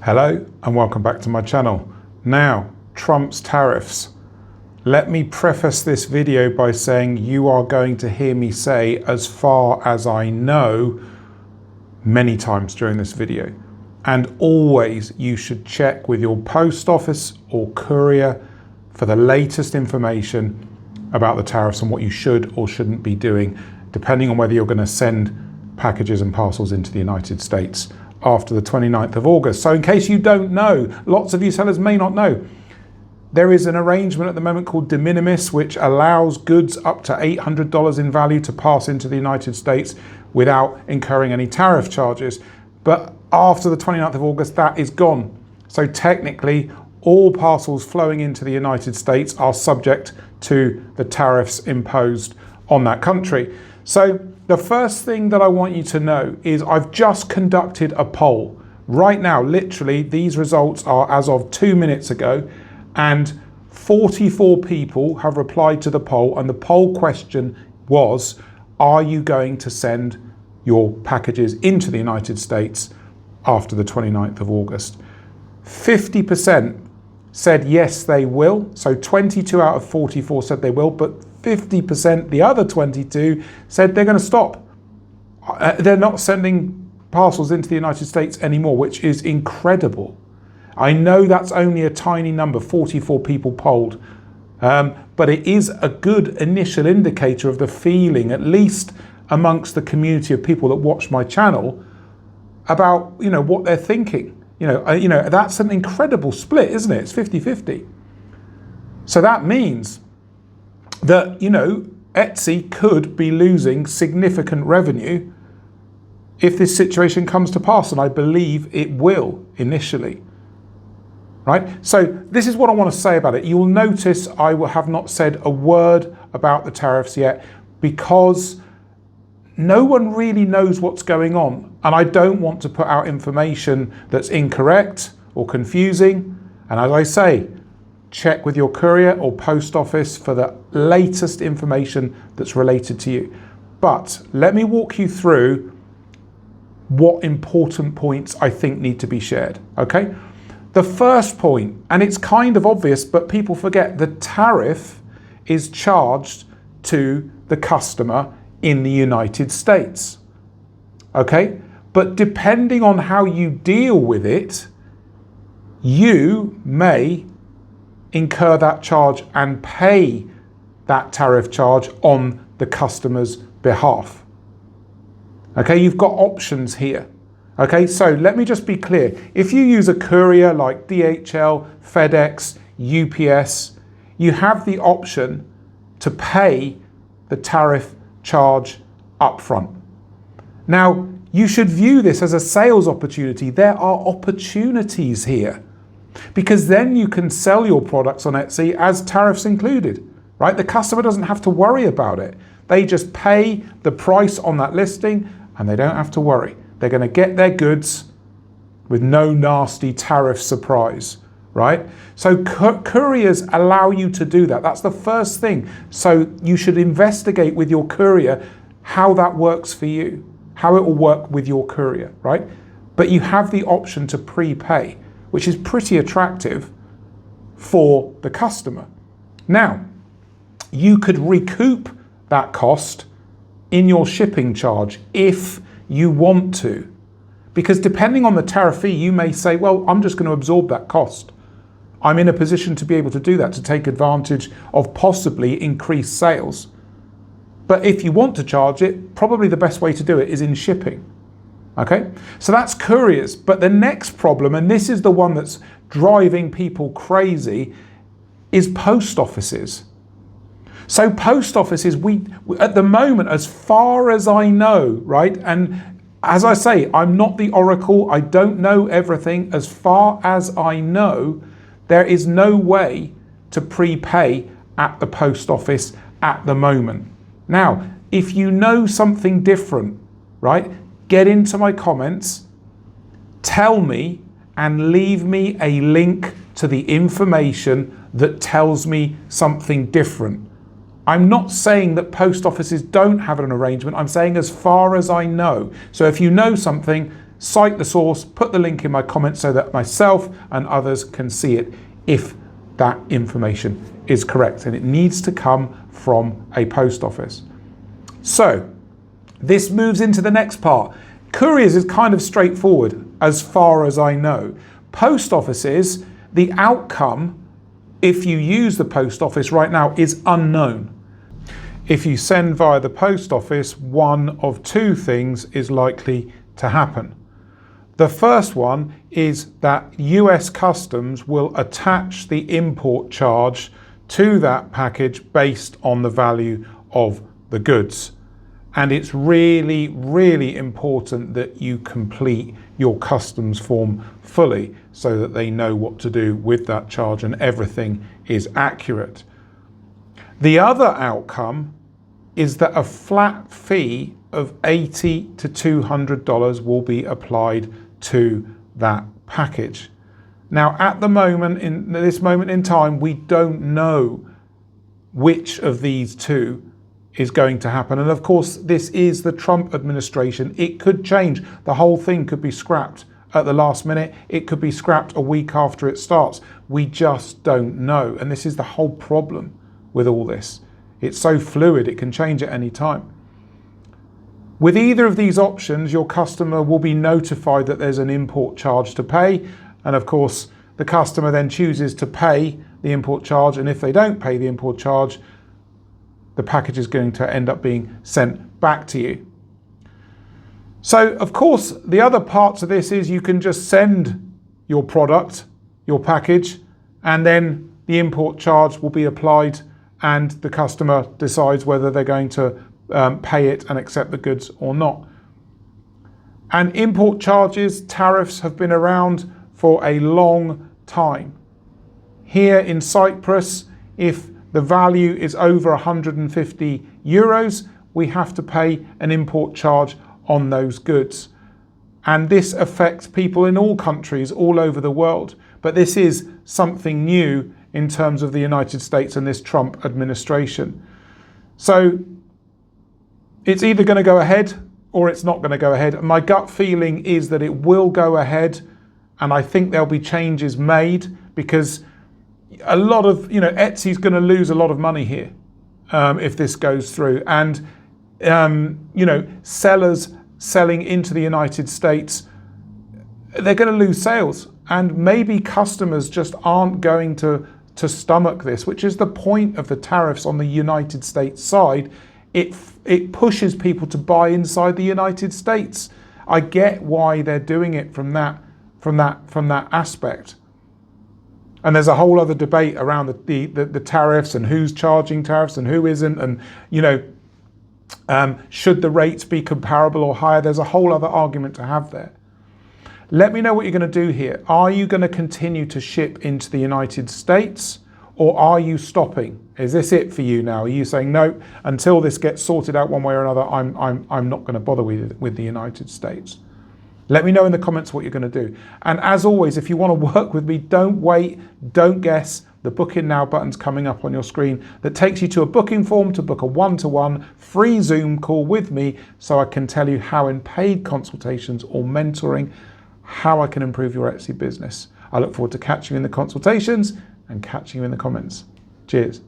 Hello and welcome back to my channel. Now, Trump's tariffs. Let me preface this video by saying you are going to hear me say, as far as I know, many times during this video. And always you should check with your post office or courier for the latest information about the tariffs and what you should or shouldn't be doing, depending on whether you're going to send packages and parcels into the United States after the 29th of August. So in case you don't know, lots of you sellers may not know, there is an arrangement at the moment called de minimis, which allows goods up to $800 in value to pass into the United States without incurring any tariff charges. But after the 29th of August, that is gone. So technically, all parcels flowing into the United States are subject to the tariffs imposed on that country. So the first thing that I want you to know is I've just conducted a poll. Right now, literally, these results are as of 2 minutes ago, and 44 people have replied to the poll, and the poll question was, are you going to send your packages into the United States after the 29th of August? 50% said yes, they will. So 22 out of 44 said they will, but 50%, the other 22, said they're going to stop. They're not sending parcels into the United States anymore, which is incredible. I know that's only a tiny number, 44 people polled, but it is a good initial indicator of the feeling, at least amongst the community of people that watch my channel, about what they're thinking. That's an incredible split, isn't it? It's 50-50. So that means that, Etsy could be losing significant revenue if this situation comes to pass, and I believe it will initially. Right? So this is what I want to say about it. You'll notice I will have not said a word about the tariffs yet, because no one really knows what's going on, and I don't want to put out information that's incorrect or confusing. And as I say, check with your courier or post office for the latest information that's related to you. But let me walk you through what important points I think need to be shared, okay? The first point, and it's kind of obvious, but people forget, the tariff is charged to the customer in the United States, okay? But depending on how you deal with it, you may incur that charge and pay that tariff charge on the customer's behalf. Okay, you've got options here. Okay, so let me just be clear. If you use a courier like DHL, FedEx, UPS, you have the option to pay the tariff charge upfront. Now, you should view this as a sales opportunity. There are opportunities here, because then you can sell your products on Etsy as tariffs included, right? The customer doesn't have to worry about it. They just pay the price on that listing and they don't have to worry. They're going to get their goods with no nasty tariff surprise, right? So couriers allow you to do that. That's the first thing. So you should investigate with your courier how that works for you, how it will work with your courier, right? But you have the option to prepay, which is pretty attractive for the customer. Now, you could recoup that cost in your shipping charge if you want to, because depending on the tariff fee, you may say, well, I'm just going to absorb that cost. I'm in a position to be able to do that, to take advantage of possibly increased sales. But if you want to charge it, probably the best way to do it is in shipping. Okay, so that's couriers. But the next problem, and this is the one that's driving people crazy, is post offices. So post offices, we at the moment, as far as I know, right, and as I say, I'm not the oracle, I don't know everything. As far as I know, there is no way to prepay at the post office at the moment. Now, if you know something different, right, get into my comments, tell me, and leave me a link to the information that tells me something different. I'm not saying that post offices don't have an arrangement. I'm saying as far as I know. So if you know something, cite the source, put the link in my comments so that myself and others can see it if that information is correct, and it needs to come from a post office. So this moves into the next part. Couriers is kind of straightforward as far as I know. Post offices, the outcome, if you use the post office right now, is unknown. If you send via the post office, one of two things is likely to happen. The first one is that US Customs will attach the import charge to that package based on the value of the goods. And it's really, really important that you complete your customs form fully so that they know what to do with that charge and everything is accurate. The other outcome is that a flat fee of $80 to $200 will be applied to that package. Now, at the moment, in this moment in time, we don't know which of these two is going to happen. And of course, this is the Trump administration. It could change. The whole thing could be scrapped at the last minute. It could be scrapped a week after it starts. We just don't know. And this is the whole problem with all this. It's so fluid, it can change at any time. With either of these options, your customer will be notified that there's an import charge to pay. And of course, the customer then chooses to pay the import charge. And if they don't pay the import charge, the package is going to end up being sent back to you. So, of course, the other parts of this is you can just send your product, your package, and then the import charge will be applied and the customer decides whether they're going to pay it and accept the goods or not. And import charges, tariffs have been around for a long time. Here in Cyprus, if the value is over 150 euros, we have to pay an import charge on those goods. And this affects people in all countries all over the world. But this is something new in terms of the United States and this Trump administration. So it's either going to go ahead or it's not going to go ahead. My gut feeling is that it will go ahead, and I think there'll be changes made because a lot of, Etsy's going to lose a lot of money here if this goes through. And, sellers selling into the United States, they're going to lose sales. And maybe customers just aren't going to stomach this, which is the point of the tariffs on the United States side. It pushes people to buy inside the United States. I get why they're doing it from that aspect. And there's a whole other debate around the tariffs and who's charging tariffs and who isn't, and should the rates be comparable or higher? There's a whole other argument to have there. Let me know what you're going to do here. Are you going to continue to ship into the United States, or are you stopping? Is this it for you now? Are you saying no, until this gets sorted out one way or another, I'm not going to bother with the United States? Let me know in the comments what you're going to do. And as always, if you want to work with me, don't wait, don't guess. The Book In Now button's coming up on your screen that takes you to a booking form to book a one-to-one free Zoom call with me so I can tell you how in paid consultations or mentoring, how I can improve your Etsy business. I look forward to catching you in the consultations and catching you in the comments. Cheers.